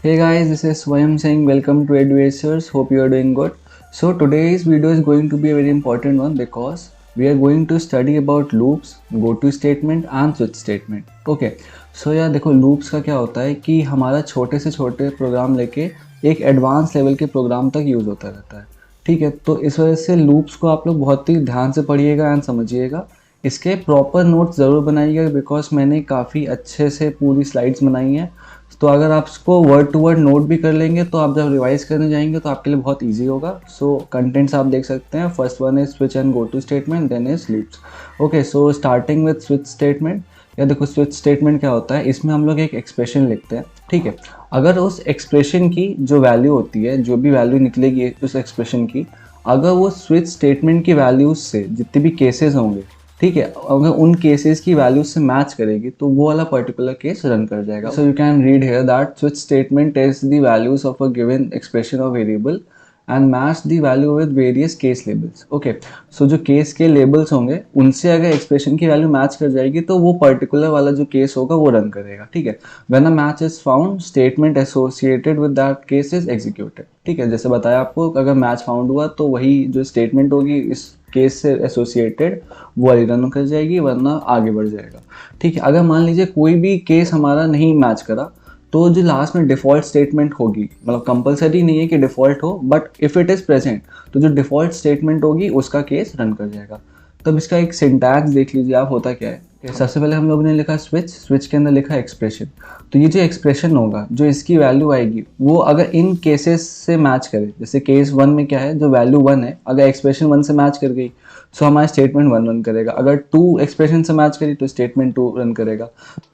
Hey guys, this is Swayam saying welcome to EduAcers. Hope you are doing good. So today's video is going to be a very important one because we are going to study about loops, go to statement and switch statement. Okay. So यार देखो loops का क्या होता है कि हमारा छोटे से छोटे प्रोग्राम लेके एक एडवांस लेवल के प्रोग्राम तक यूज़ होता रहता है. ठीक है, तो इस वजह से लूप्स को आप लोग बहुत ही ध्यान से पढ़िएगा एंड समझिएगा. इसके प्रॉपर नोट्स ज़रूर बनाइएगा बिकॉज मैंने काफ़ी अच्छे से पूरी स्लाइड्स बनाई हैं. तो अगर आप इसको वर्ड टू वर्ड नोट भी कर लेंगे तो आप जब रिवाइज करने जाएंगे तो आपके लिए बहुत इजी होगा. सो कंटेंट्स आप देख सकते हैं. First one is switch and go to statement, then is loops. Okay, so starting with switch statement. या देखो स्विच स्टेटमेंट क्या होता है, इसमें हम लोग एक एक्सप्रेशन लिखते हैं. ठीक है, अगर उस एक्सप्रेशन की जो वैल्यू होती है, जो भी वैल्यू निकलेगी उस एक्सप्रेशन की, अगर वो स्विच स्टेटमेंट की वैल्यूज से जितने भी केसेस होंगे, ठीक है, अगर उन केसेस की वैल्यूज से मैच करेगी तो वो वाला पर्टिकुलर केस रन कर जाएगा. So you can read here that switch statement test the values of a given expression of variable and match the value with various case labels. Okay, so जो case के labels होंगे उनसे अगर expression की value match कर जाएगी तो वो पर्टिकुलर वाला जो केस होगा वो रन करेगा. ठीक है, when a match is found statement associated with that case is executed. ठीक है, जैसे बताया आपको, अगर मैच फाउंड हुआ तो वही जो स्टेटमेंट होगी इस केस से एसोसिएटेड वो वाली रन कर जाएगी, वरना आगे बढ़ जाएगा. ठीक है, अगर मान लीजिए कोई भी केस हमारा नहीं मैच करा तो जो लास्ट में डिफ़ॉल्ट स्टेटमेंट होगी, मतलब कंपलसरी नहीं है कि डिफ़ॉल्ट हो, but if it is present तो जो डिफ़ॉल्ट स्टेटमेंट होगी उसका केस रन कर जाएगा. तब इसका एक सिंटैक्स देख लीजिए आप, होता क्या है. सबसे पहले हम लोग ने लिखा स्विच, स्विच के अंदर लिखा एक्सप्रेशन. तो ये जो एक्सप्रेशन होगा, जो इसकी वैल्यू आएगी, वो अगर इन केसेस से मैच करे, जैसे केस 1 में क्या है, जो वैल्यू 1 है, अगर एक्सप्रेशन 1 से मैच कर गई सो हमारा स्टेटमेंट 1 रन करेगा. अगर 2 एक्सप्रेशन से मैच करी तो स्टेटमेंट 2 रन करेगा.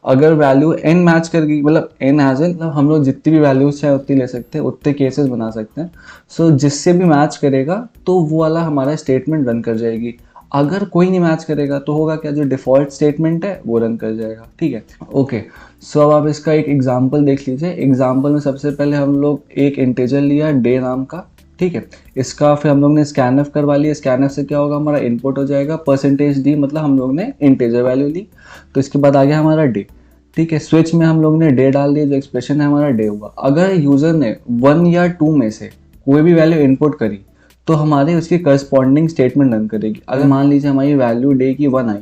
अगर वैल्यू n मैच कर गई, मतलब n एज एन, हम लोग जितनी भी वैल्यूज चाहे उतनी ले सकते हैं, उतने केसेस बना सकते हैं. सो जिससे भी मैच करेगा तो वो वाला हमारा स्टेटमेंट रन कर जाएगी. अगर कोई नहीं मैच करेगा तो होगा क्या, जो डिफ़ॉल्ट स्टेटमेंट है वो रन कर जाएगा. ठीक है, ओके. सो अब आप इसका एक एग्जांपल देख लीजिए. एग्जांपल में सबसे पहले हम लोग एक इंटीजर लिया डे नाम का. ठीक है, इसका फिर हम लोग ने स्कैनफ करवा लिया. स्कैनफ से क्या होगा, हमारा इनपुट हो जाएगा %d, मतलब हम लोग ने इंटीजर वैल्यू ली. तो इसके बाद आ गया हमारा डे. ठीक है, स्विच में हम लोग ने डे डाल दिया, जो एक्सप्रेशन है हमारा डे हुआ. अगर यूज़र ने 1 या 2 में से कोई भी वैल्यू इनपुट करी तो हमारे उसकी करस्पॉन्डिंग स्टेटमेंट रन करेगी. अगर मान लीजिए हमारी वैल्यू डे की 1 आई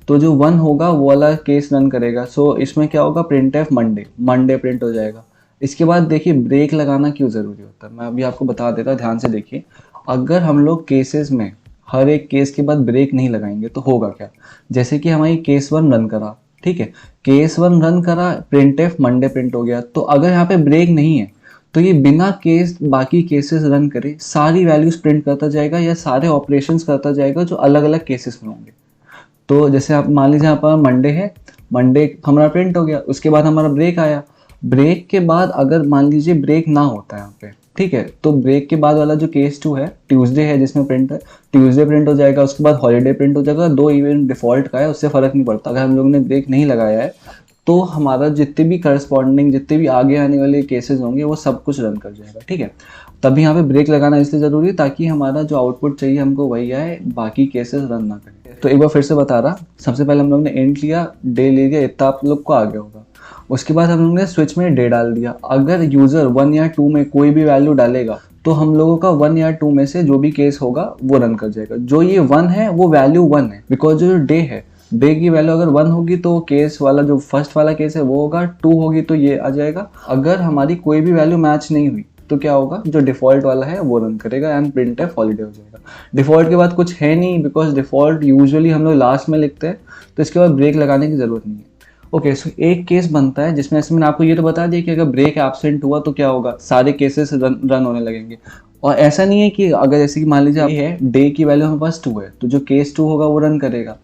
तो जो 1 होगा वो वाला केस रन करेगा. सो इसमें क्या होगा, printf मंडे प्रिंट हो जाएगा. इसके बाद देखिए ब्रेक लगाना क्यों ज़रूरी होता है, मैं अभी आपको बता देता हूँ, ध्यान से देखिए. अगर हम लोग केसेस में हर एक केस के बाद ब्रेक नहीं लगाएंगे तो होगा क्या, जैसे कि हमारी केस 1 रन करा, ठीक है, केस 1 रन करा, printf मंडे प्रिंट हो गया. तो अगर यहाँ पे ब्रेक नहीं है तो ये बिना केस बाकी केसेस रन करे सारी वैल्यूज प्रिंट करता जाएगा या सारे ऑपरेशंस करता जाएगा जो अलग अलग केसेस में होंगे. तो जैसे आप मान लीजिए यहाँ पर मंडे है, मंडे हमारा प्रिंट हो गया, उसके बाद हमारा ब्रेक आया. ब्रेक के बाद अगर मान लीजिए ब्रेक ना होता है यहाँ पे, ठीक है, तो ब्रेक के बाद वाला जो केस 2 है, ट्यूसडे है जिसमें प्रिंट है, ट्यूसडे प्रिंट हो जाएगा. उसके बाद हॉलीडे प्रिंट हो जाएगा. 2 इवेंट डिफॉल्ट का है, उससे फ़र्क नहीं पड़ता. अगर हम लोगों ने ब्रेक नहीं लगाया है तो हमारा जितने भी करस्पॉन्डिंग, जितने भी आगे आने वाले केसेस होंगे वो सब कुछ रन कर जाएगा. ठीक है, तभी यहाँ पे ब्रेक लगाना इसलिए ज़रूरी है ताकि हमारा जो आउटपुट चाहिए हमको वही आए, बाकी केसेस रन ना करें. तो एक बार फिर से बता रहा, सबसे पहले हम लोग ने एंड लिया, डे ले लिया, इतना आप लोग को आ गया होगा. उसके बाद हम लोग ने स्विच में डे डाल दिया. अगर यूज़र 1 या 2 में कोई भी वैल्यू डालेगा तो हम लोगों का 1 या 2 में से जो भी केस होगा वो रन कर जाएगा. जो ये 1 है वो वैल्यू 1 है, बिकॉज जो डे है, डे की वैल्यू अगर 1 होगी तो केस वाला जो फर्स्ट वाला केस है वो होगा, 2 होगी तो ये आ जाएगा. अगर हमारी कोई भी वैल्यू मैच नहीं हुई तो क्या होगा, जो डिफ़ॉल्ट वाला है वो रन करेगा एंड printf हॉलीडे हो जाएगा. डिफ़ॉल्ट के बाद कुछ है नहीं, बिकॉज डिफ़ॉल्ट यूजुअली हम लोग लास्ट में लिखते हैं, तो इसके बाद ब्रेक लगाने की ज़रूरत नहीं है. ओके, सो एक केस बनता है जिसमें मैंने आपको ये तो बता दिया कि अगर ब्रेक एब्सेंट हुआ तो क्या होगा, सारे केसेस रन होने लगेंगे. और ऐसा नहीं है कि अगर जैसे कि मान लीजिए ये है डे की वैल्यू हमारे पास 2 है तो जो केस 2 होगा वो रन करेगा.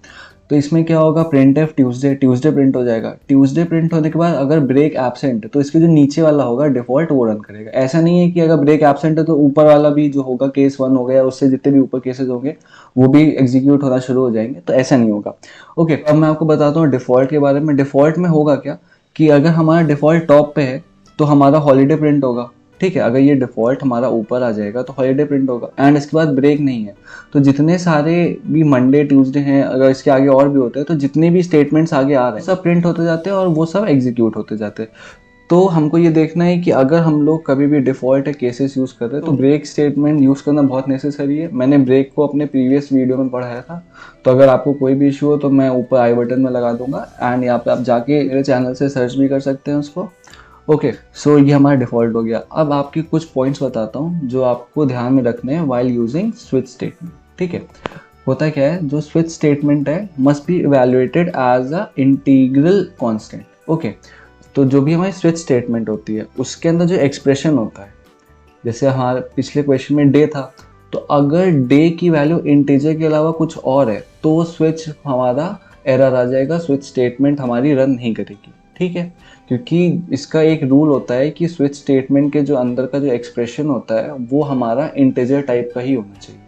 तो इसमें क्या होगा, printf ट्यूसडे प्रिंट हो जाएगा. ट्यूसडे प्रिंट होने के बाद अगर ब्रेक एब्सेंट है तो इसके जो नीचे वाला होगा डिफ़ॉल्ट वो रन करेगा. ऐसा नहीं है कि अगर ब्रेक एब्सेंट है तो ऊपर वाला भी जो होगा केस 1 हो गया, उससे जितने भी ऊपर केसेस होंगे वो भी एग्जीक्यूट होना शुरू हो जाएंगे. तो ऐसा नहीं होगा. ओके, अब मैं आपको बताता हूँ डिफ़ॉल्ट के बारे में. डिफ़ॉल्ट में होगा क्या कि अगर हमारा डिफ़ॉल्ट टॉप पे है तो हमारा हॉलीडे प्रिंट होगा. ठीक है, अगर ये डिफ़ॉल्ट हमारा ऊपर आ जाएगा तो हॉलीडे प्रिंट होगा. एंड इसके बाद ब्रेक नहीं है तो जितने सारे भी मंडे ट्यूसडे हैं, अगर इसके आगे और भी होते हैं तो जितने भी स्टेटमेंट्स आगे आ रहे हैं सब प्रिंट होते जाते हैं और वो सब एग्जीक्यूट होते जाते हैं. तो हमको ये देखना है कि अगर हम लोग कभी भी डिफ़ॉल्ट केसेस यूज़ कर रहे हैं तो ब्रेक स्टेटमेंट यूज़ करना बहुत नेसेसरी है। मैंने ब्रेक को अपने प्रीवियस वीडियो में पढ़ाया था, तो अगर आपको कोई भी इशू हो तो मैं ऊपर आई बटन में लगा दूंगा, एंड यहाँ पे आप जाके मेरे चैनल से सर्च भी कर सकते हैं उसको। ओके, सो ये हमारा डिफ़ॉल्ट हो गया। अब आपके कुछ पॉइंट्स बताता हूँ जो आपको ध्यान में रखने हैं वाइल यूजिंग स्विच स्टेटमेंट। ठीक है, होता क्या है, जो स्विच स्टेटमेंट है must be evaluated as a integral constant. Okay, तो जो भी हमारी स्विच स्टेटमेंट होती है उसके अंदर जो एक्सप्रेशन होता है, जैसे हमारे पिछले क्वेश्चन में डे था, तो अगर डे की वैल्यू इंटीजर के अलावा कुछ और है तो वो स्विच हमारा एरर आ जाएगा, स्विच स्टेटमेंट हमारी रन नहीं करेगी। ठीक है, क्योंकि इसका एक रूल होता है कि स्विच स्टेटमेंट के जो अंदर का जो एक्सप्रेशन होता है वो हमारा इंटीजर टाइप का ही होना चाहिए।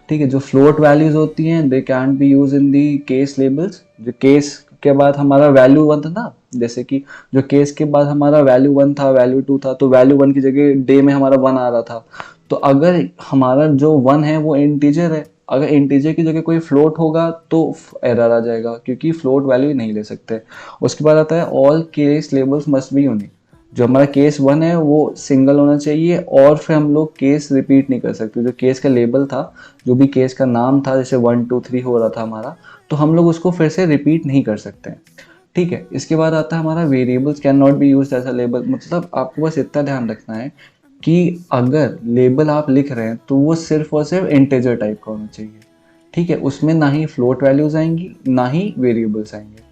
ठीक है, जो फ्लोट वैल्यूज होती हैं they can be use in the case labels. जो केस के बाद हमारा वैल्यू वन था ना, जैसे कि जो केस के बाद हमारा वैल्यू वन था, वैल्यू टू था, तो वैल्यू वन की जगह डे में हमारा वन आ रहा था। तो अगर हमारा जो वन है वो इंटीजर है, अगर इंटीजर की जगह कोई फ्लोट होगा तो एरर आ जाएगा, क्योंकि फ्लोट वैल्यू नहीं ले सकते। उसके बाद आता है all case labels must be unique. जो हमारा केस वन है वो सिंगल होना चाहिए, और फिर हम लोग केस रिपीट नहीं कर सकते। जो केस का लेबल था, जो भी केस का नाम था, जैसे 1 2 3 हो रहा था हमारा, तो हम लोग उसको फिर से रिपीट नहीं कर सकते हैं। ठीक है, इसके बाद आता है हमारा variables can not be used as a label. मतलब आपको बस इतना ध्यान रखना है कि अगर लेबल आप लिख रहे हैं तो वो सिर्फ और सिर्फ इंटीजर टाइप का होना चाहिए। ठीक है, उसमें ना ही फ्लोट वैल्यूज आएंगी ना ही वेरिएबल्स आएंगे।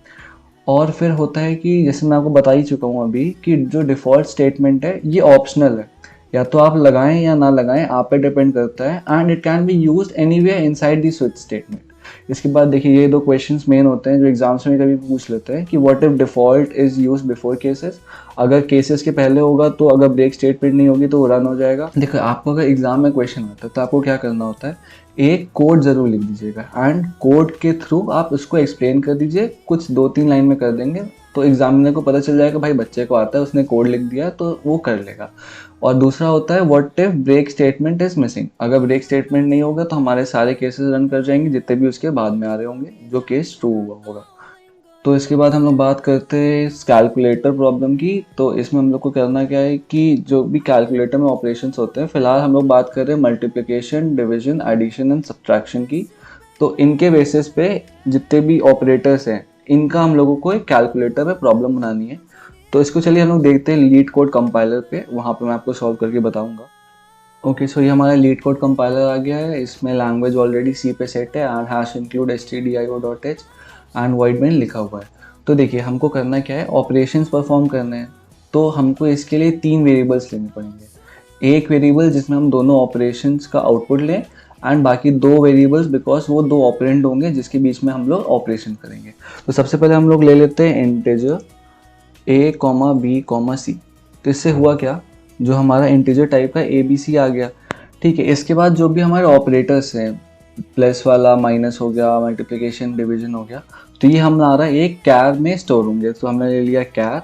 और फिर होता है कि जैसे मैं आपको बता ही चुका हूँ अभी कि जो डिफ़ॉल्ट स्टेटमेंट है ये ऑप्शनल है, या तो आप लगाएं या ना लगाएं, आप पे डिपेंड करता है, and it can be used anywhere inside the switch statement. इसके बाद देखिए ये दो क्वेश्चंस मेन होते हैं जो एग्जाम्स में कभी पूछ लेते हैं कि what if default is use before cases. अगर केसेस के पहले होगा तो अगर ब्रेक स्टेटमेंट नहीं होगी तो वो रन हो जाएगा। देखो, आपको अगर एग्जाम में क्वेश्चन आता है तो आपको क्या करना होता है, एक कोड जरूर लिख दीजिएगा, एंड कोड के थ्रू आप उसको एक्सप्लेन कर दीजिए, कुछ 2 3 लाइन में कर देंगे तो एग्जामिनर को पता चल जाएगा भाई बच्चे को आता है, उसने कोड लिख दिया तो वो कर लेगा। और दूसरा होता है what if break statement is missing. अगर ब्रेक स्टेटमेंट नहीं होगा तो हमारे सारे केसेस रन कर जाएंगे जितने भी उसके बाद में आ रहे होंगे, जो केस ट्रू हुआ होगा। तो इसके बाद हम लोग बात करते हैं कैलकुलेटर प्रॉब्लम की। तो इसमें हम लोग को करना क्या है कि जो भी कैलकुलेटर में ऑपरेशंस होते हैं, फिलहाल हम लोग बात कर रहे हैं multiplication, division, addition and subtraction की। तो इनके बेसिस पे जितने भी ऑपरेटर्स हैं इनका हम लोगों को एक कैलकुलेटर में प्रॉब्लम बनानी है। तो इसको चलिए हम लोग देखते हैं लीड कोड कंपाइलर पे, वहाँ पे मैं आपको सॉल्व करके बताऊंगा। ओके, सो ये हमारा लीड कोड कंपाइलर आ गया है। इसमें लैंग्वेज ऑलरेडी सी पे सेट है, and hash include stdio.h and void main लिखा हुआ है। तो देखिए हमको करना क्या है, ऑपरेशंस परफॉर्म करने हैं। तो हमको इसके लिए 3 वेरिएबल्स लेने पड़ेंगे। एक वेरिएबल जिसमें हम दोनों ऑपरेशंस का आउटपुट लें, एंड बाकी 2 वेरिएबल्स बिकॉज वो 2 ऑपरेंड होंगे जिसके बीच में हम लोग ऑपरेशन करेंगे। तो सबसे पहले हम लोग ले लेते हैं इंटीजर a, b, c। तो इससे हुआ क्या, जो हमारा इंटीजर टाइप का ABC आ गया। ठीक है, इसके बाद जो भी हमारे ऑपरेटर्स हैं, प्लस वाला, माइनस हो गया, मल्टीप्लिकेशन, डिवीजन हो गया, तो ये हमारा एक कैर में स्टोर होंगे। तो हमने ले लिया कैर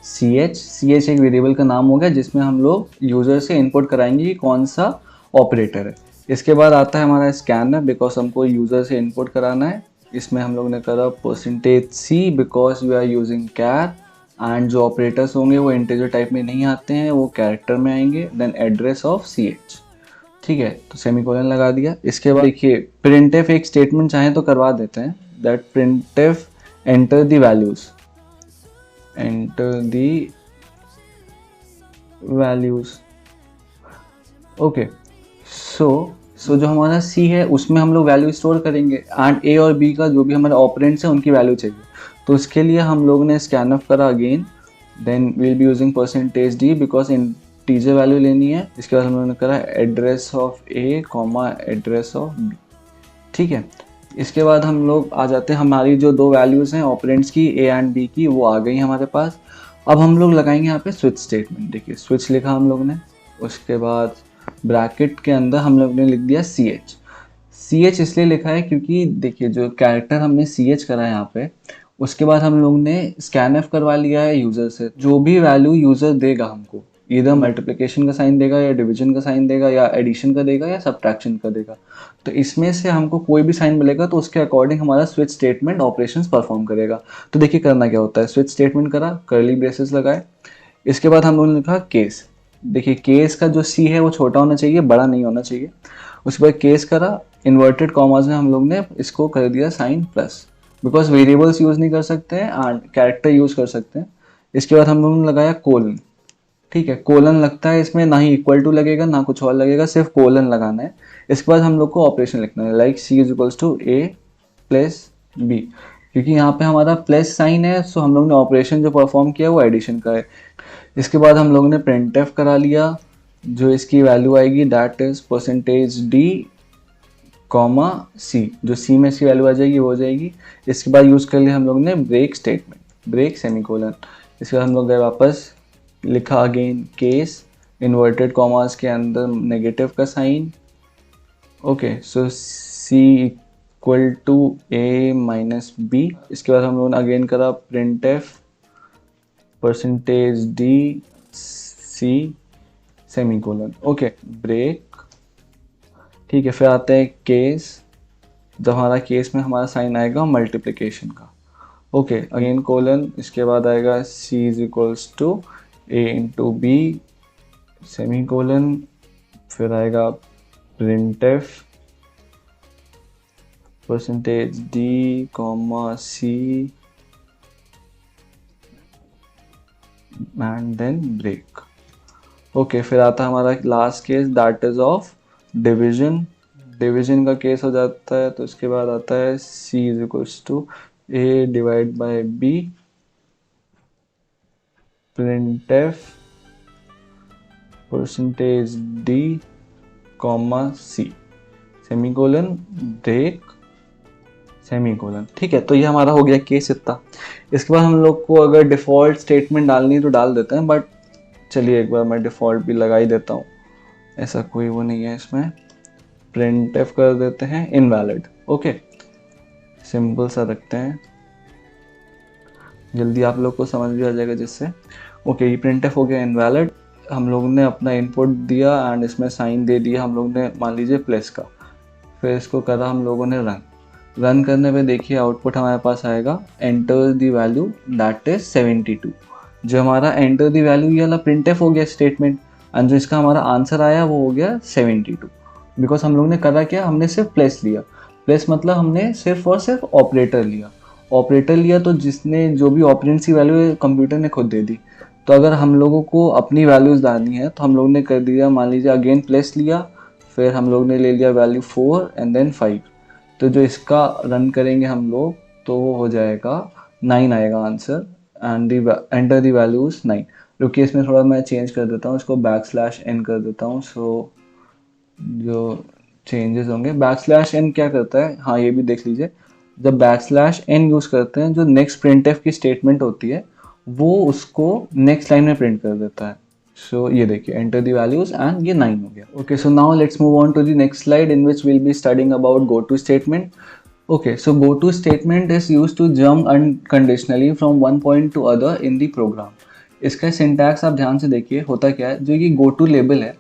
ch एक वेरिएबल का नाम हो गया जिसमें हम लोग यूजर से इनपुट कराएंगे कि कौन सा ऑपरेटर है। इसके बाद आता है हमारा स्कैनर, बिकॉज हमको यूजर से इनपुट कराना है। इसमें हम लोग ने करा %c because we are using char, and जो ऑपरेटर्स होंगे वो इंटीजर टाइप में नहीं आते हैं, वो कैरेक्टर में आएंगे। Then address of ch। ठीक है, तो सेमीकोलन लगा दिया। इसके बाद देखिए printf एक स्टेटमेंट चाहे तो करवा देते हैं, that printf enter the values, okay. So जो हमारा C है उसमें हम लोग वैल्यू स्टोर करेंगे, एंड A और B का जो भी हमारे ऑपरेंट्स हैं उनकी वैल्यू चाहिए। तो उसके लिए हम लोग ने स्कैनअप करा again, then will be using %d because integer value लेनी है। इसके बाद हम लोगों ने करा address of A, address of B। ठीक है, इसके बाद हम लोग आ जाते हैं, हमारी जो 2 वैल्यूज़ हैं ऑपरेंट्स की A एंड B की, वो आ गई हमारे पास। अब हम लोग लगाएंगे यहाँ पे स्विच स्टेटमेंट। देखिए स्विच लिखा हम लोग ने, उसके बाद ब्रैकेट के अंदर हम लोग ने लिख दिया ch इसलिए लिखा है क्योंकि देखिए जो कैरेक्टर हमने ch करा है यहाँ पे, उसके बाद हम लोग ने स्कैनफ करवा लिया है यूज़र से। जो भी वैल्यू यूज़र देगा हमको, इधर मल्टीप्लिकेशन का साइन देगा या डिवीजन का साइन देगा या एडिशन का देगा या सब्ट्रैक्शन का देगा, तो इसमें से हमको कोई भी साइन मिलेगा तो उसके अकॉर्डिंग हमारा स्विच स्टेटमेंट ऑपरेशंस परफॉर्म करेगा। तो देखिए करना क्या होता है, स्विच स्टेटमेंट करा, कर्ली ब्रेसेस लगाए, इसके बाद हम लोगों ने लिखा केस। देखिए केस का जो सी है वो छोटा होना चाहिए, बड़ा नहीं होना चाहिए। उसके बाद केस करा, इन्वर्टेड कॉमास में हम लोग ने इसको कर दिया sign plus, because variables use नहीं कर सकते हैं एंड कैरेक्टर यूज कर सकते हैं। इसके बाद हम लोगों ने लगाया कोलन। ठीक है, कोलन लगता है इसमें, ना ही इक्वल टू लगेगा ना कुछ और लगेगा, सिर्फ कोलन लगाना है। इसके बाद हम लोग को ऑपरेशन लिखना है, like C is equals to A plus B. क्योंकि यहाँ पे हमारा प्लस साइन है, सो हम लोग ने ऑपरेशन जो परफॉर्म किया वो एडिशन का है। इसके बाद हम लोगों ने प्रिंटफ करा लिया, जो इसकी वैल्यू आएगी that is percentage D comma C, जो सी में इसकी वैल्यू आ जाएगी वो हो जाएगी। इसके बाद यूज़ कर लिया हम लोग ने ब्रेक स्टेटमेंट, ब्रेक सेमीकोलन। इसके बाद हम लोग गए वापस, लिखा अगेन केस, इन्वर्टेड कॉमास के अंदर नेगेटिव का sign. Okay, so C equal to A minus B. इसके बाद हम लोगों ने अगेन करा printf percentage D C semicolon. Okay, break. ठीक है, फिर आता है केस, जब हमारा केस में हमारा साइन आएगा मल्टीप्लिकेशन का। Okay, again colon. इसके बाद आएगा C is equals to A into B semicolon. फिर आएगा printf percentage D comma C and then break. Okay, फिर आता है हमारा last case that is of division. Division का केस हो जाता है, तो इसके बाद आता है C is equals to A divide by B printf percentage D comma C semicolon break semicolon. ठीक है, तो ये हमारा हो गया केस इतना। इसके बाद हम लोग को अगर डिफ़ॉल्ट स्टेटमेंट डालनी है तो डाल देते हैं, बट चलिए एक बार मैं डिफ़ॉल्ट भी लगा ही देता हूँ, ऐसा कोई वो नहीं है इसमें। प्रिंटफ कर देते हैं इनवैलिड। ओके, सिंपल सा रखते हैं, जल्दी आप लोग को समझ भी आ जाएगा जिससे। ओके, ये प्रिंटफ हो गया इनवैलिड। हम लोग ने अपना इनपुट दिया एंड इसमें साइन दे दिया हम लोग ने, मान लीजिए प्लस का। फिर इसको करा हम लोगों ने रन करने पे देखिए आउटपुट हमारे पास आएगा enter the value that is 72। जो हमारा एंटर द वैल्यू ये वाला प्रिंटफ हो गया स्टेटमेंट, एंड जो इसका हमारा आंसर आया वो हो गया 72। बिकॉज हम लोग ने करा क्या, हमने सिर्फ प्लस लिया। प्लस मतलब हमने सिर्फ और सिर्फ ऑपरेटर लिया। ऑपरेटर लिया तो जिसने जो भी ऑपरेंड की वैल्यू है कंप्यूटर ने खुद दे दी। तो अगर हम लोगों को अपनी वैल्यूज़ डालनी है तो हम लोग ने कर दिया, मान लीजिए अगेन प्लस लिया, फिर हम लोग ने ले लिया वैल्यू 4 एंड देन 5। तो जो इसका रन करेंगे हम लोग तो वो हो जाएगा 9 आएगा answer, and enter the values 9। रुकिए, इसमें थोड़ा मैं चेंज कर देता हूँ, इसको \n कर देता हूँ। सो जो चेंजेस होंगे, \n क्या करता है, हाँ ये भी देख लीजिए। जब \n यूज़ करते हैं, जो नेक्स्ट प्रिंटफ की स्टेटमेंट होती है वो उसको नेक्स्ट लाइन में प्रिंट कर देता है। सो ये देखिए, एंटर द वैल्यूज एंड ये 9 हो गया। Okay, so now let's move on to the next slide in which will be studying about go to statement. Okay, so go to statement is used to jump unconditionally from one point to other in the program. इसका syntax आप ध्यान से देखिए, होता क्या है, जो ये go to लेबल है,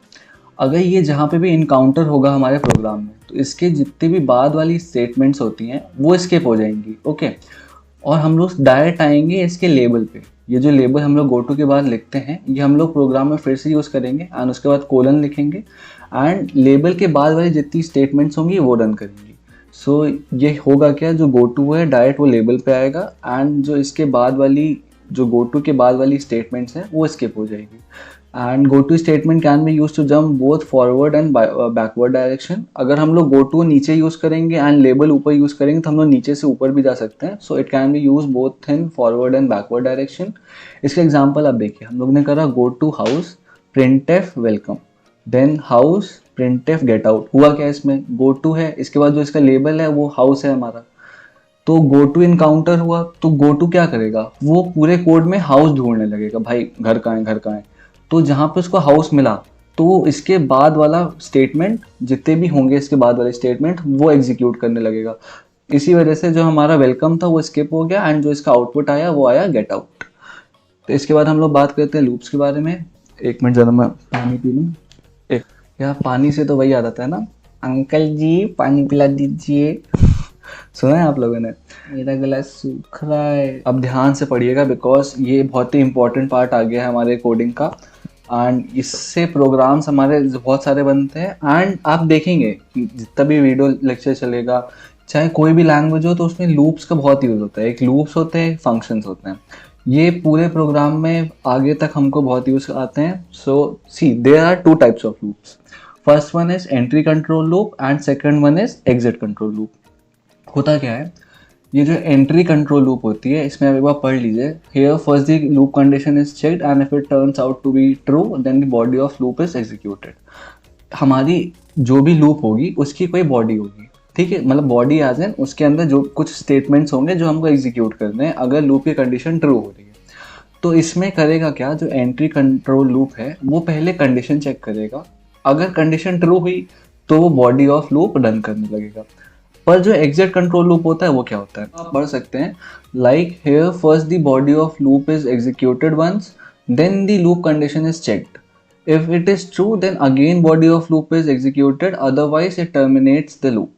अगर ये जहाँ पे भी इनकाउंटर होगा हमारे प्रोग्राम में तो इसके जितने भी बाद वाली स्टेटमेंट्स होती हैं वो स्किप हो जाएंगी। ओके, और हम लोग डायरेक्ट आएंगे इसके लेबल पे। ये जो लेबल हम लोग गो टू के बाद लिखते हैं ये हम लोग प्रोग्राम में फिर से यूज़ करेंगे एंड उसके बाद कोलन लिखेंगे एंड लेबल के बाद वाली जितनी स्टेटमेंट्स होंगी वो रन करेंगे। सो ये होगा क्या, जो गो टू है डायरेक्ट वो लेबल पे आएगा एंड जो इसके बाद वाली, जो गो टू के बाद वाली स्टेटमेंट्स हैं वो स्किप हो जाएगी। And go to statement can be use to jump both forward and backward direction. अगर हम लोग गो टू नीचे यूज़ करेंगे एंड लेबल ऊपर यूज़ करेंगे तो हम लोग नीचे से ऊपर भी जा सकते हैं। So it can be use both in forward and backward direction. इसका एग्जाम्पल आप देखिए, हम लोग ने करा go to house printf welcome, then house printf get out. हुआ क्या, इसमें गो टू है, इसके बाद जो इसका लेबल है वो हाउस है हमारा। तो गो टू इनकाउंटर हुआ तो गो टू क्या करेगा, वो पूरे कोड में हाउस ढूंढने लगेगा, भाई घर कहाँ है घर कहाँ है। तो जहाँ पे उसको हाउस मिला तो इसके बाद वाला स्टेटमेंट, जितने भी होंगे इसके बाद वाले स्टेटमेंट वो एग्जीक्यूट करने लगेगा। इसी वजह से जो हमारा वेलकम था वो स्किप हो गया एंड जो इसका आउटपुट आया वो आया गेट आउट। तो इसके बाद हम लोग बात करते हैं लूप्स के बारे में। एक मिनट ज़रा मैं पानी पी लूँ। यार पानी से तो वही याद आता है ना, अंकल जी पानी पिला दीजिए। सुना है आप लोगों ने? मेरा गला सूख रहा है। अब ध्यान से पढ़िएगा बिकॉज ये बहुत ही इंपॉर्टेंट पार्ट आ गया है हमारे कोडिंग का। एंड इससे प्रोग्राम्स हमारे बहुत सारे बनते हैं। एंड आप देखेंगे कि जितना भी वीडियो लेक्चर चलेगा, चाहे कोई भी लैंग्वेज हो, तो उसमें लूप्स का बहुत यूज़ होता है। एक लूप्स होते हैं, फंक्शंस होते हैं। ये पूरे प्रोग्राम में आगे तक हमको बहुत यूज़ आते हैं। So see there are two types of loops. First one is entry control loop and second one is exit control loop. होता क्या है, ये जो एंट्री कंट्रोल लूप होती है, इसमें आप एक बार पढ़ लीजिए। Here first the loop condition is checked and if it turns out to be true then the body of loop is executed. हमारी जो भी लूप होगी उसकी कोई बॉडी होगी, ठीक है, मतलब बॉडी एज एन उसके अंदर जो कुछ स्टेटमेंट्स होंगे जो हमको एग्जीक्यूट करने हैं अगर लूप की कंडीशन ट्रू हो रही है। तो इसमें करेगा क्या, जो एंट्री कंट्रोल लूप है वो पहले कंडीशन चेक करेगा। अगर कंडीशन ट्रू हुई तो वो बॉडी ऑफ लूप रन करने लगेगा। पर जो एग्जिट कंट्रोल लूप होता है वो क्या होता है, आप पढ़ सकते हैं। Like here first the body of loop is executed once then the loop condition is checked. If it is true, then again body of loop is executed, otherwise it terminates the loop.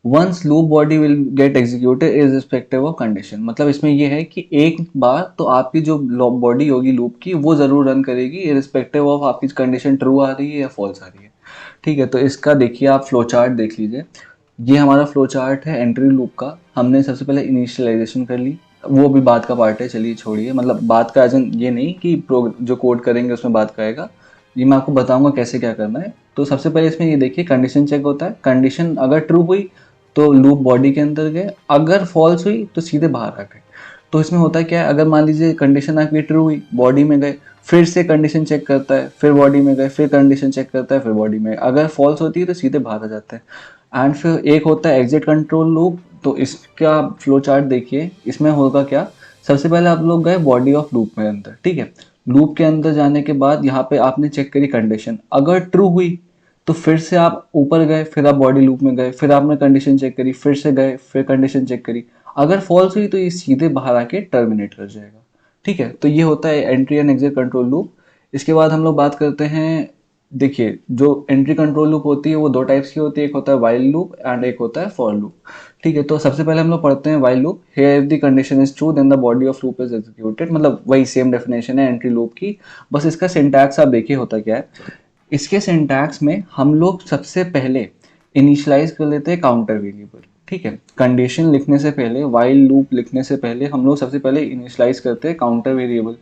Once loop body will get executed irrespective of condition. मतलब इसमें ये है कि एक बार तो आपकी जो body होगी लूप की वो ज़रूर रन करेगी irrespective of आपकी कंडीशन ट्रू आ रही है या फॉल्स आ रही है। ठीक है, तो इसका देखिए आप फ्लो चार्ट देख लीजिए। ये हमारा फ्लो चार्ट है एंट्री लूप का। हमने सबसे पहले इनिशियलाइजेशन कर ली, वो भी बात का पार्ट है, चलिए छोड़िए। मतलब बात का एज ये नहीं कि जो कोड करेंगे उसमें बात का आएगा, ये मैं आपको बताऊंगा कैसे क्या करना है। तो सबसे पहले इसमें ये देखिए कंडीशन चेक होता है। कंडीशन अगर ट्रू हुई तो लूप बॉडी के अंदर गए, अगर फॉल्स हुई तो सीधे बाहर आ गए। तो इसमें होता है क्या है, अगर मान लीजिए कंडीशन आपकी ट्रू हुई, बॉडी में गए, फिर से कंडीशन चेक करता है, फिर बॉडी में गए, फिर कंडीशन चेक करता है, फिर बॉडी में, अगर फॉल्स होती है तो सीधे बाहर आ जाता है। एंड फिर एक होता है एग्जिट कंट्रोल लूप। तो इसका फ्लो चार्ट देखिए, इसमें होगा क्या, सबसे पहले आप लोग गए बॉडी ऑफ लूप में अंदर, ठीक है। लूप के अंदर जाने के बाद यहाँ पे आपने चेक करी कंडीशन, अगर ट्रू हुई तो फिर से आप ऊपर गए, फिर आप बॉडी लूप में गए, फिर आपने कंडीशन चेक करी, फिर से गए, फिर कंडीशन चेक करी। अगर फॉल्स हुई तो ये सीधे बाहर आके टर्मिनेट कर जाएगा, ठीक है। तो ये होता है entry and exit control loop. इसके बाद हम लोग बात करते हैं, देखिए जो एंट्री कंट्रोल लूप होती है वो दो टाइप्स की होती है, एक होता है वाइल लूप एंड एक होता है फॉर लूप, ठीक है। तो सबसे पहले हम लोग पढ़ते हैं while loop. Here if the condition is true then the body of loop is executed. मतलब वही सेम डेफिनेशन है एंट्री लूप की, बस इसका सिंटैक्स आप देखिए होता क्या है। इसके सिंटैक्स में हम लोग सबसे पहले इनिशियलाइज कर लेते हैं काउंटर वेरिएबल, ठीक है। कंडीशन लिखने से पहले, वाइल लूप लिखने से पहले हम लोग सबसे पहले इनिशियलाइज करते हैं काउंटर वेरिएबल,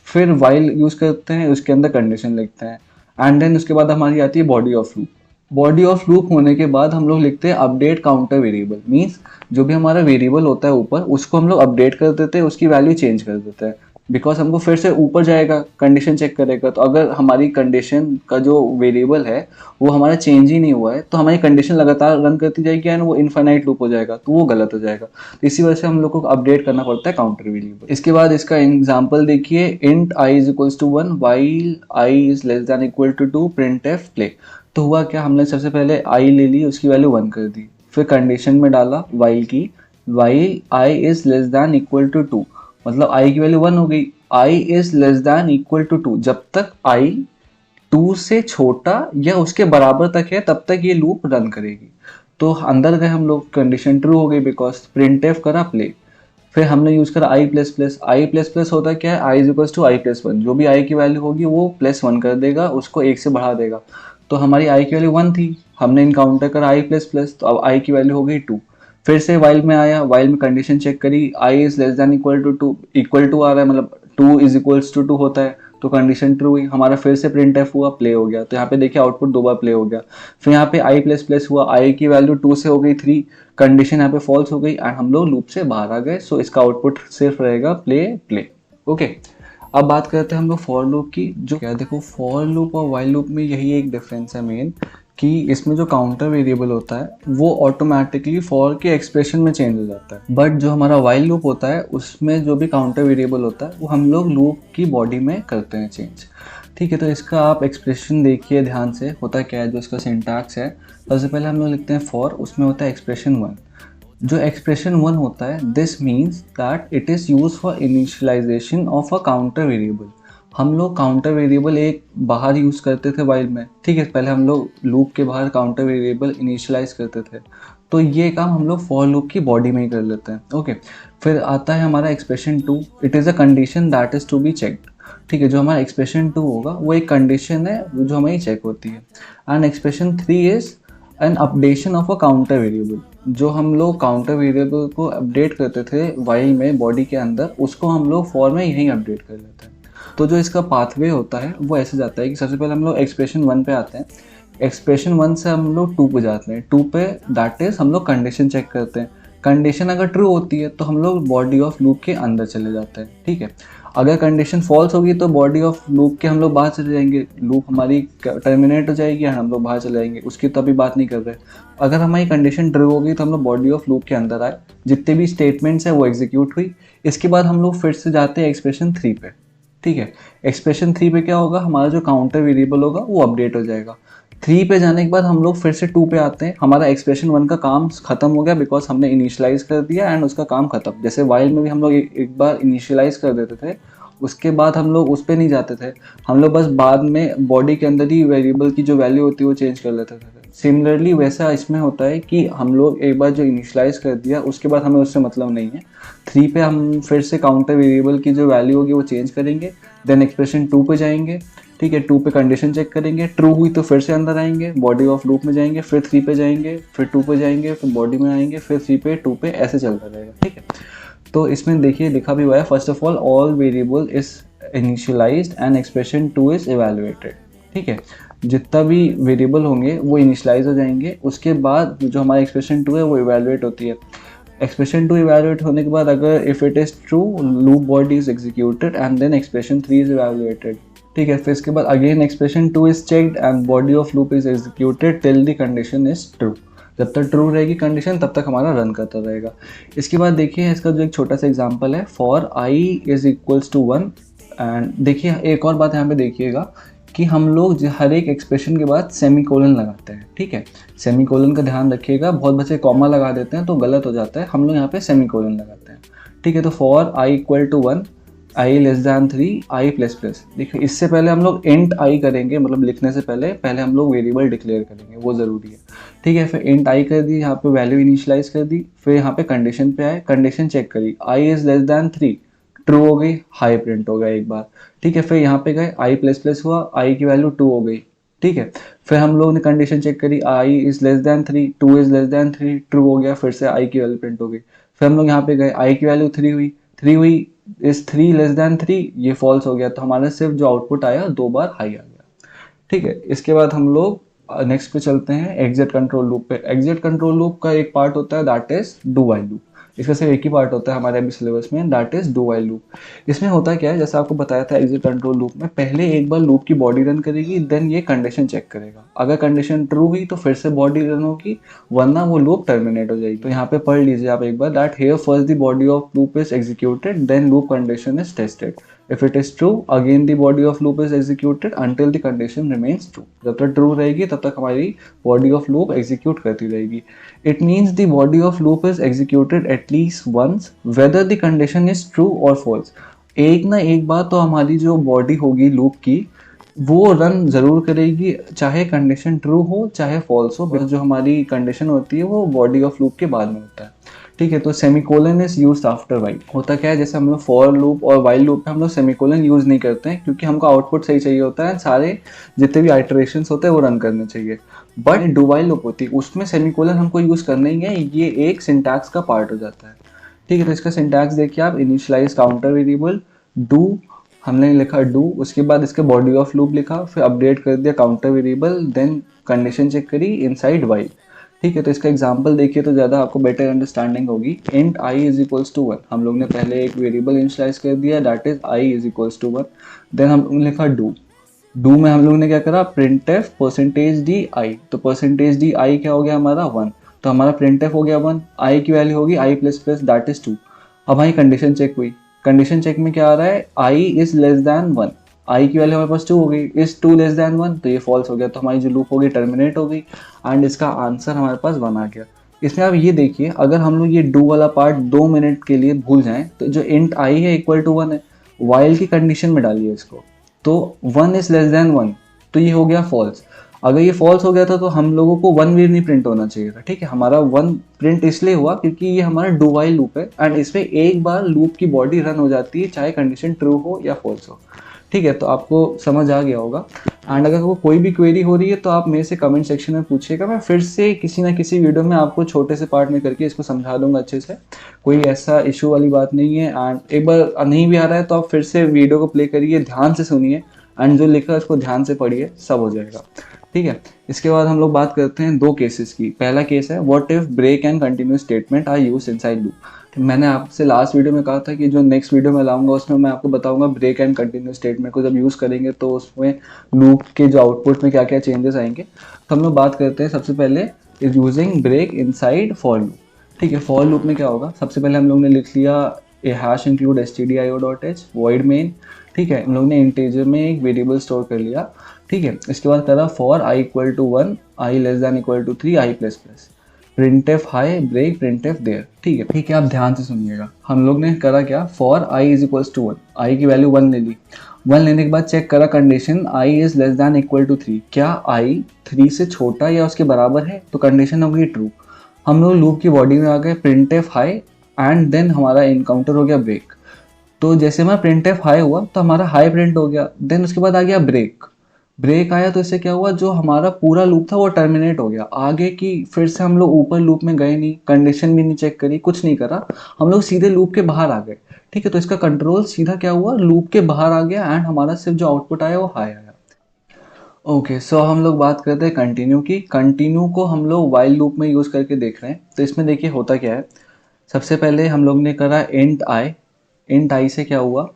फिर वाइल यूज करते हैं, उसके अंदर कंडीशन लिखते हैं, एंड देन उसके बाद हमारी आती है body of loop. Body of loop होने के बाद हम लोग लिखते हैं अपडेट काउंटर वेरिएबल। मीन्स जो भी हमारा वेरिएबल होता है ऊपर, उसको हम लोग अपडेट कर देते हैं, उसकी वैल्यू चेंज कर देते हैं। बिकॉज हमको फिर से ऊपर जाएगा, कंडीशन चेक करेगा, तो अगर हमारी कंडीशन का जो वेरिएबल है वो हमारा चेंज ही नहीं हुआ है तो हमारी कंडीशन लगातार रन करती जाएगी एंड वो इनफाइनाइट लूप हो जाएगा, तो वो गलत हो जाएगा। तो इसी वजह से हम लोग को अपडेट करना पड़ता है काउंटर वेरिएबल। इसके बाद इसका एग्जाम्पल देखिए, int I is equals to 1 while I is less than equal to 2 print F play. तो हुआ क्या, हमने सबसे पहले आई ले ली, उसकी वैल्यू 1 कर दी, फिर कंडीशन में डाला वाइल की, while I is less than equal to 2, मतलब आई की वैल्यू 1 हो गई, I is less than equal to 2। जब तक आई 2 से छोटा या उसके बराबर तक है तब तक ये लूप रन करेगी। तो अंदर गए हम लोग, कंडीशन ट्रू हो गई बिकॉज प्रिंट एफ करा प्ले, फिर हमने यूज करा I plus plus. I plus plus होता है क्या है, I is equal to I plus 1, जो भी आई की वैल्यू होगी वो +1 कर देगा, उसको 1 से बढ़ा देगा। तो हमारी आई की वैल्यू 1 थी, हमने इनकाउंटर करा आई प्लस प्लस, तो अब आई की वैल्यू हो गई 2। फिर से वाइल में आया, वाइल में कंडीशन चेक करी, I is less than equal to 2, equal to आ रहा है, मतलब 2 इज इक्वल्स टू 2 होता है, तो कंडीशन ट्रू हुई, हमारा फिर से प्रिंट एफ हुआ, प्ले हो गया। तो यहाँ पे देखिए आउटपुट 2 बार प्ले हो गया। फिर यहाँ पे आई प्लस प्लस हुआ, आई की वैल्यू 2 से हो गई 3, कंडीशन यहाँ पे फॉल्स हो गई एंड हम लोग लूप से बाहर आ गए। सो इसका आउटपुट सिर्फ रहेगा प्ले प्ले, ओके। अब बात करते हैं हम लोग फॉर लूप की। जो क्या, देखो फॉर लूप और वाइल लूप में यही एक डिफरेंस है मेन, कि इसमें जो काउंटर वेरिएबल होता है वो ऑटोमेटिकली फॉर के एक्सप्रेशन में चेंज हो जाता है, बट जो हमारा वाइल लूप होता है उसमें जो भी काउंटर वेरिएबल होता है वो हम लोग लूप की बॉडी में करते हैं चेंज, ठीक है। तो इसका आप एक्सप्रेशन देखिए ध्यान से, होता क्या है, जो इसका सिंटैक्स है, सबसे पहले हम लोग लिखते हैं फॉर, उसमें होता है एक्सप्रेशन 1। जो एक्सप्रेशन 1 होता है, this means that it is use for initialization of a counter variable. हम लोग काउंटर वेरिएबल एक बाहर यूज़ करते थे वाइल में, ठीक है। पहले हम लोग लूप के बाहर काउंटर वेरिएबल इनिशियलाइज करते थे, तो ये काम हम लोग फॉर लूप की बॉडी में ही कर लेते हैं। ओके, फिर आता है हमारा expression 2, it is a condition that is to be checked. ठीक है, जो हमारा एक्सप्रेशन 2 होगा वो एक कंडीशन है जो हमारी चेक होती है। And expression 3 is an updation of a counter variable. जो हम लोग काउंटर वेरिएबल को अपडेट करते थे वाइल में बॉडी के अंदर, उसको हम लोग फॉर में यहीं अपडेट कर लेते हैं। तो जो इसका पाथवे होता है वो ऐसे जाता है कि सबसे पहले हम लोग एक्सप्रेशन 1 पे आते हैं। एक्सप्रेशन 1 से हम लोग 2 पे जाते हैं। 2 पे दैट इज हम लोग कंडीशन चेक करते हैं। कंडीशन अगर ट्रू होती है तो हम लोग बॉडी ऑफ लूप के अंदर चले जाते हैं। ठीक है, अगर कंडीशन फॉल्स होगी तो बॉडी ऑफ लूप के हम लोग बाहर चले जाएंगे, लूप हमारी टर्मिनेट हो जाएगी और हम लोग बाहर चले जाएंगे, उसकी तो अभी बात नहीं कर रहे। अगर हमारी कंडीशन ट्रू होगी तो हम लोग बॉडी ऑफ लूप के अंदर आए, जितने भी स्टेटमेंट्स हैं वो एग्जीक्यूट हुई। इसके बाद हम लोग फिर से जाते हैं एक्सप्रेशन 3 पे। ठीक है, एक्सप्रेशन 3 पे क्या होगा, हमारा जो काउंटर वेरिएबल होगा वो अपडेट हो जाएगा। 3 पे जाने के बाद हम लोग फिर से 2 पे आते हैं। हमारा एक्सप्रेशन 1 का काम खत्म हो गया बिकॉज हमने इनिशियलाइज कर दिया एंड उसका काम खत्म। जैसे वाइल में भी हम लोग एक बार इनिशियलाइज कर देते थे, उसके बाद हम लोग उस पर नहीं जाते थे, हम लोग बस बाद में बॉडी के अंदर ही वेरिएबल की जो वैल्यू होती है वो चेंज कर लेते थे। सिमिलरली वैसा इसमें होता है कि हम लोग एक बार जो इनिशियलाइज कर दिया उसके बाद हमें उससे मतलब नहीं है। 3 पे हम फिर से काउंटर वेरिएबल की जो वैल्यू होगी वो चेंज करेंगे, देन एक्सप्रेशन 2 पे जाएंगे। ठीक है, 2 पे कंडीशन चेक करेंगे, ट्रू हुई तो फिर से अंदर आएंगे, बॉडी ऑफ लूप में जाएंगे, फिर 3 पे जाएंगे, फिर 2 पे जाएंगे, फिर बॉडी में आएंगे, फिर 3 पे 2 पे, ऐसे चलता रहेगा। ठीक है, तो इसमें देखिए लिखा भी हुआ है, first of all variable is initialised and expression 2 is evaluated. ठीक है, जितना भी वेरिएबल होंगे वो इनिशियलाइज हो जाएंगे, उसके बाद जो हमारा एक्सप्रेशन 2 है वो इवैल्यूएट होती है। एक्सप्रेशन 2 इवैल्यूएट होने के बाद अगर if it is true, loop body is executed and then expression 3 is evaluated. ठीक है, फिर इसके बाद again expression 2 is checked and body of loop is executed till the condition is true. जब तक ट्रू रहेगी कंडीशन तब तक हमारा रन करता रहेगा। इसके बाद देखिए इसका जो एक छोटा सा एग्जांपल है, for I is equals to 1। And देखिए एक और बात यहाँ पे देखिएगा कि हम लोग हर एक एक्सप्रेशन के बाद सेमीकोलन लगाते हैं। ठीक है, सेमीकोलन का ध्यान रखिएगा, बहुत बच्चे कॉमा लगा देते हैं तो गलत हो जाता है, हम लोग यहाँ पे सेमीकोलन लगाते हैं। ठीक है, तो for I equal to 1, I less than 3, I plus plus. देखिए इससे पहले हम लोग इंट आई करेंगे, मतलब लिखने से पहले हम लोग वेरिएबल डिक्लेयर करेंगे, वो ज़रूरी है। ठीक है, फिर इंट आई कर दी, यहाँ पे वैल्यू इनिशियलाइज कर दी, फिर यहाँ पे कंडीशन पे आए, कंडीशन चेक करी, I is less than 3, true हो गई, हाई प्रिंट हो गया एक बार। ठीक है, फिर यहाँ पे गए, आई प्लस प्लस हुआ, आई की वैल्यू 2 हो गई। ठीक है, फिर हम लोग ने कंडीशन चेक करी, I is less than 3, 2 is less than 3, true हो गया, फिर से आई की वैल्यू प्रिंट हो गई। फिर हम लोग यहाँ पे गए, आई की वैल्यू 3 हुई, 3 हुई, इज 3 लेस दैन 3, ये फॉल्स हो गया, तो हमारा सिर्फ जो आउटपुट आया 2 बार हाई आ गया। ठीक है, इसके बाद हम लोग नेक्स्ट पे चलते हैं, एग्जिट कंट्रोल लूप पे। एग्जिट कंट्रोल लूप का एक पार्ट होता है that is do while loop. इसका सिर्फ एक ही पार्ट होता है हमारे अभी सिलेबस में, that is do while loop. इसमें होता क्या है, जैसे आपको बताया था एग्जिट कंट्रोल लूप में, पहले एक बार लूप की बॉडी रन करेगी, देन ये कंडीशन चेक करेगा। अगर कंडीशन ट्रू हुई तो फिर से बॉडी रन होगी, वरना वो लूप टर्मिनेट हो जाएगी। तो यहाँ पे पढ़ लीजिए आप एक बार, that here first the body of loop is executed, then loop condition is tested. If it is true, again the body of loop is executed until the condition remains true. जब तक true रहेगी तब तक हमारी body of loop execute करती रहेगी। It means the body of loop is executed at least once, whether the condition is true or false. एक ना एक बार तो हमारी जो body होगी loop की वो रन ज़रूर करेगी, चाहे कंडीशन ट्रू हो चाहे फॉल्स हो, जो हमारी कंडीशन होती है वो बॉडी ऑफ लूप के बाद में होता है। ठीक है, तो semicolon is used after while. होता क्या है, जैसे हम लोग फॉर लूप और वाइल लूप में हम लोग सेमीकोलन यूज़ नहीं करते हैं क्योंकि हमको आउटपुट सही चाहिए होता है, सारे जितने भी आइटरेशंस होते हैं वो रन करने चाहिए। बट डू वाइल लूप होती है उसमें सेमीकोलन हमको यूज़ करना ही है, ये एक सिंटैक्स का पार्ट हो जाता है। ठीक है, तो इसका सिंटैक्स देखिए आप, इनिशियलाइज काउंटर वेरिएबल, डू हमने लिखा डू, उसके बाद इसके बॉडी ऑफ लूप लिखा, फिर अपडेट कर दिया counter variable, then condition check करी इनसाइड वाइल। ठीक है, तो इसका एग्जांपल देखिए तो ज़्यादा आपको बेटर अंडरस्टैंडिंग होगी। Int I is equals to 1, हम लोग ने पहले एक वेरिएबल इनिशियलाइज कर दिया that is I is equals to 1, देन हम लोग ने लिखा डू। डू में हम लोग ने क्या करा, print F percentage D I, तो परसेंटेज डी आई क्या हो गया हमारा 1, तो हमारा प्रिंट एफ हो गया 1, आई की वैल्यू होगी आई प्लस प्लस दैट इज 2। अब हमारी कंडीशन चेक हुई, कंडीशन चेक में क्या आ रहा है, आई इज लेस दैन 1, आई की वैल्यू हमारे पास 2 हो गई, इज 2 लेस दैन 1, तो ये फॉल्स हो गया, तो हमारी जो लूप होगी टर्मिनेट हो गई एंड इसका आंसर हमारे पास 1 आ गया। इसमें आप ये देखिए, अगर हम लोग ये डू वाला पार्ट 2 मिनट के लिए भूल जाएं तो जो इंट आई है इक्वल टू 1 है, वाइल की कंडीशन में डालिए इसको, तो 1 इज लेस दैन 1, तो ये हो गया फॉल्स। अगर ये फॉल्स हो गया था तो हम लोगों को वन भी नहीं प्रिंट होना चाहिए था, ठीक है। हमारा वन प्रिंट इसलिए हुआ क्योंकि ये हमारा डू वाइल लूप है एंड इसमें एक बार लूप की बॉडी रन हो जाती है चाहे कंडीशन ट्रू हो या फॉल्स हो, ठीक है। तो आपको समझ आ गया होगा। एंड अगर वो कोई भी क्वेरी हो रही है तो आप मेरे से कमेंट सेक्शन में पूछिएगा, मैं फिर से किसी ना किसी वीडियो में आपको छोटे से पार्ट में करके इसको समझा दूंगा अच्छे से। कोई ऐसा इशू वाली बात नहीं है। एंड एक बार नहीं भी आ रहा है तो आप फिर से वीडियो को प्ले करिए, ध्यान से सुनिए एंड जो लिखा है उसको ध्यान से पढ़िए, सब हो जाएगा, ठीक है। इसके बाद हम लोग बात करते हैं दो केसेस की। पहला केस है what if break and continue statement are used inside loop. मैंने आपसे लास्ट वीडियो में कहा था कि जो नेक्स्ट वीडियो में लाऊंगा उसमें मैं आपको बताऊंगा ब्रेक एंड कंटिन्यू स्टेटमेंट को जब यूज़ करेंगे तो उसमें लूप के जो आउटपुट में क्या क्या चेंजेस आएंगे। तो हम लोग बात करते हैं सबसे पहले is using break inside for loop, ठीक है। फॉर लूप में क्या होगा, सबसे पहले हम लोग ने लिख लिया a hash include stdio.h void main, ठीक है। हम लोग ने इंटीजर में एक वेरिएबल स्टोर कर लिया, ठीक है। इसके बाद करा for i equal to 1, i less than equal to 3, i plus plus, printf hi break printf there, ठीक है। ठीक है, आप ध्यान से सुनिएगा। हम लोग ने करा क्या, for i is equals to 1, i की वैल्यू 1 ले ली। 1 लेने के बाद चेक करा condition i is less than equal to 3, क्या i 3 से छोटा या उसके बराबर है, तो कंडीशन होगी ट्रू। हम लोग लूप की बॉडी में आ गए, प्रिंटफ हाई एंड देन हमारा इनकाउंटर हो गया ब्रेक। तो जैसे हमारा प्रिंटफ हाई हुआ तो हमारा हाई प्रिंट हो गया, देन उसके बाद आ गया ब्रेक। ब्रेक आया तो इससे क्या हुआ, जो हमारा पूरा लूप था वो टर्मिनेट हो गया। आगे की फिर से हम लोग ऊपर लूप में गए नहीं, कंडीशन भी नहीं चेक करी, कुछ नहीं करा, हम लोग सीधे लूप के बाहर आ गए, ठीक है। तो इसका कंट्रोल सीधा क्या हुआ, लूप के बाहर आ गया एंड हमारा सिर्फ जो आउटपुट आया वो हाई आया। ओके, सो हम लोग बात करते हैं कंटिन्यू की। कंटिन्यू को हम लोग वाइल लूप में यूज़ करके देख रहे हैं। तो इसमें देखिए होता क्या है, सबसे पहले हम लोग ने करा इंट आई। इंट आई से क्या हुआ,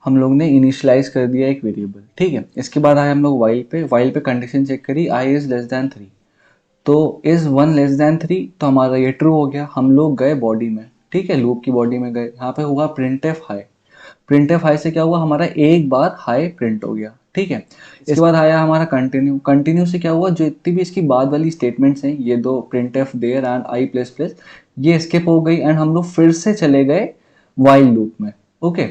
हम लोग ने इनिशियलाइज कर दिया एक वेरिएबल, ठीक है। इसके बाद आए हम लोग वाइल पे कंडीशन चेक करी, आई इज लेस दैन 3, तो इज 1 लेस दैन 3, तो हमारा ये ट्रू हो गया। हम लोग गए बॉडी में, ठीक है, लूप की बॉडी में गए, यहाँ पे हुआ प्रिंटफ हाई। प्रिंटफ हाई से क्या हुआ, हमारा एक बार हाई प्रिंट हो गया, ठीक है। इसके बाद आया हमारा कंटिन्यू। कंटिन्यू से क्या हुआ, जो इतनी भी इसकी बाद वाली स्टेटमेंट्स हैं, ये दो printf there and I plus plus, ये स्किप हो गई एंड हम लोग फिर से चले गए वाइल लूप में, ओके।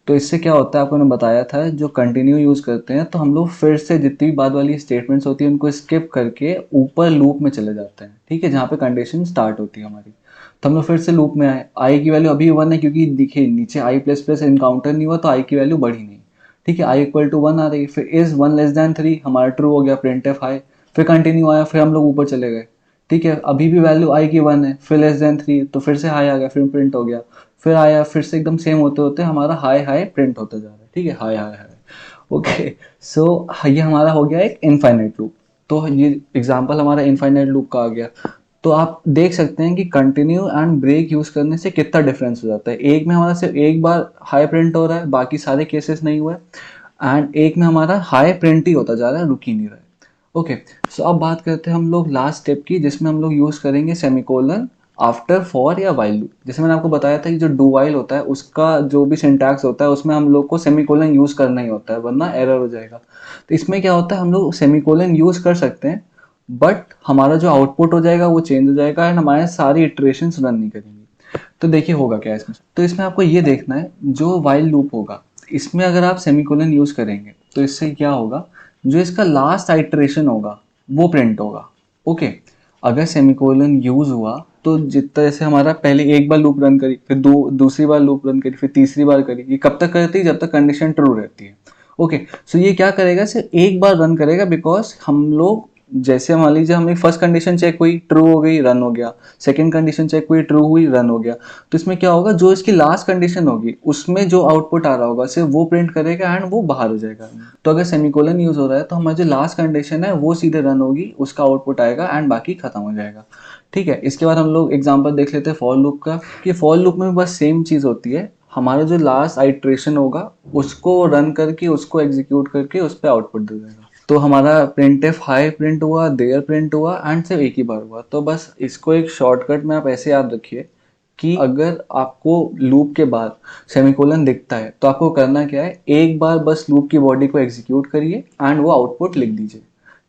तो इससे क्या होता है, आपको मैंने बताया था, जो कंटिन्यू यूज़ करते हैं तो हम लोग फिर से जितनी भी बाद वाली स्टेटमेंट्स होती हैं उनको स्किप करके ऊपर लूप में चले जाते हैं, ठीक है, जहाँ पे कंडीशन स्टार्ट होती है हमारी। तो हम लोग फिर से लूप में आए, आई की वैल्यू अभी 1 है क्योंकि देखिए नीचे आई प्लस प्लस इनकाउंटर नहीं हुआ तो आई की वैल्यू बढ़ी नहीं, ठीक है। आई इक्वल टू 1 आ रही, फिर इज 1 लेस दैन 3, हमारा ट्रू हो गया, प्रिंटफ हाई। फिर कंटिन्यू आया, फिर हम लोग ऊपर चले गए, ठीक है। अभी भी वैल्यू आई की 1 है, फिर लेस देन 3, तो फिर से हाई आ गया, फिर प्रिंट हो गया, फिर आया, फिर से एकदम सेम होते होते हमारा हाई हाई प्रिंट होता जा रहा है, ठीक है, हाई हाई हाई, ओके। सो ये हमारा हो गया एक इनफाइनाइट लूप। तो ये एग्जांपल हमारा इनफाइनाइट लूप का आ गया। तो आप देख सकते हैं कि कंटिन्यू एंड ब्रेक यूज करने से कितना डिफरेंस हो जाता है। एक में हमारा सिर्फ एक बार हाई प्रिंट हो रहा है, बाकी सारे केसेस नहीं हुए, एंड एक में हमारा हाई प्रिंट ही होता जा रहा है, रुक ही नहीं रहा है, ओके। सो अब बात करते हैं हम लोग लास्ट स्टेप की, जिसमें हम लोग यूज करेंगे सेमीकोलन आफ्टर फॉर या वाइल लूप। जैसे मैंने आपको बताया था कि जो डू वाइल होता है उसका जो भी सिंटैक्स होता है उसमें हम लोग को सेमीकोलन यूज करना ही होता है, वरना एरर हो जाएगा। तो इसमें क्या होता है, हम लोग सेमीकोलन यूज कर सकते हैं बट हमारा जो आउटपुट हो जाएगा वो चेंज हो जाएगा एंड हमारे सारी इटरेशंस रन नहीं करेंगी। तो देखिए होगा क्या इसमें, तो इसमें आपको ये देखना है, जो वाइल लूप होगा इसमें अगर आप सेमीकोलन यूज करेंगे तो इससे क्या होगा, जो इसका लास्ट आइटरेशन होगा वो प्रिंट होगा, ओके। अगर सेमीकोलन यूज हुआ तो जितना, जैसे हमारा पहले एक बार लूप रन करी, फिर दूसरी बार लूप रन करी, फिर तीसरी बार करी, ये कब तक करती है, जब तक कंडीशन ट्रू रहती है, ओके। सो ये क्या करेगा, सिर्फ एक बार रन करेगा, बिकॉज हम लोग, जैसे मान लीजिए हमें फर्स्ट कंडीशन चेक हुई, ट्रू हो गई, रन हो गया, सेकंड कंडीशन चेक हुई, ट्रू हुई, रन हो गया। तो इसमें क्या होगा, जो इसकी लास्ट कंडीशन होगी उसमें जो आउटपुट आ रहा होगा सिर्फ वो प्रिंट करेगा एंड वो बाहर हो जाएगा। तो अगर सेमीकोलन यूज हो रहा है तो हमारी जो लास्ट कंडीशन है वो सीधे रन होगी, उसका आउटपुट आएगा एंड बाकी खत्म हो जाएगा, ठीक है। इसके बाद हम लोग एग्जाम्पल देख लेते हैं फॉर लूप का, कि फॉर लूप में बस सेम चीज होती है, हमारा जो लास्ट आइट्रेशन होगा उसको रन करके, उसको एग्जीक्यूट करके उस पर आउटपुट दे देगा। तो हमारा प्रिंटफ हाई प्रिंट हुआ, देयर प्रिंट हुआ एंड सिर्फ एक ही बार हुआ। तो बस इसको एक शॉर्टकट में आप ऐसे याद रखिए कि अगर आपको लूप के बाद सेमीकोलन दिखता है तो आपको करना क्या है, एक बार बस लूप की बॉडी को एग्जीक्यूट करिए एंड वो आउटपुट लिख दीजिए,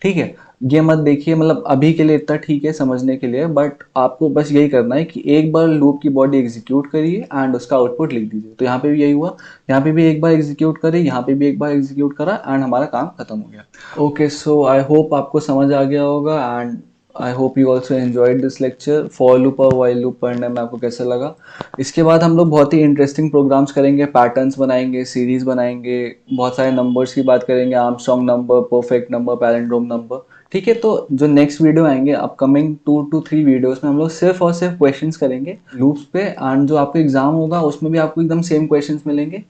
ठीक है। ये मत देखिए, मतलब अभी के लिए इतना ठीक है समझने के लिए, बट आपको बस यही करना है कि एक बार लूप की बॉडी एग्जीक्यूट करिए एंड उसका आउटपुट लिख दीजिए। तो यहाँ पे भी यही हुआ, यहाँ पे भी एक बार एग्जीक्यूट करिए, यहाँ पे भी एक बार एग्जीक्यूट करा एंड हमारा काम खत्म हो गया। ओके, सो आई होप आपको समझ आ गया होगा and I hope you also enjoyed this lecture. For loop और वाइल लूप पढ़ने में आपको कैसा लगा? इसके बाद हम लोग बहुत ही इंटरेस्टिंग प्रोग्राम्स करेंगे, पैटर्न्स बनाएंगे, सीरीज बनाएंगे, बहुत सारे नंबर्स की बात करेंगे, Armstrong number, perfect number, palindrome number. ठीक है, तो जो नेक्स्ट वीडियो आएंगे अपकमिंग 2 to 3 वीडियोस में हम लोग सिर्फ और सिर्फ क्वेश्चंस करेंगे लूप्स पे, एंड जो आपको एग्जाम होगा उसमें भी आपको एकदम सेम क्वेश्चंस मिलेंगे।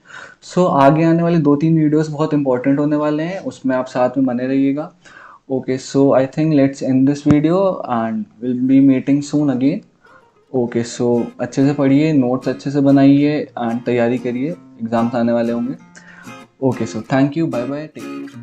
सो आगे आने वाले 2-3 वीडियोस बहुत इंपॉर्टेंट होने वाले हैं, उसमें आप साथ में बने रहिएगा। Okay, so I think let's end this video and will be meeting soon again. Okay, so अच्छे से पढ़िए, नोट्स अच्छे से बनाइए एंड तैयारी करिए, एग्जाम्स आने वाले होंगे। Okay, so thank you, bye bye, take care.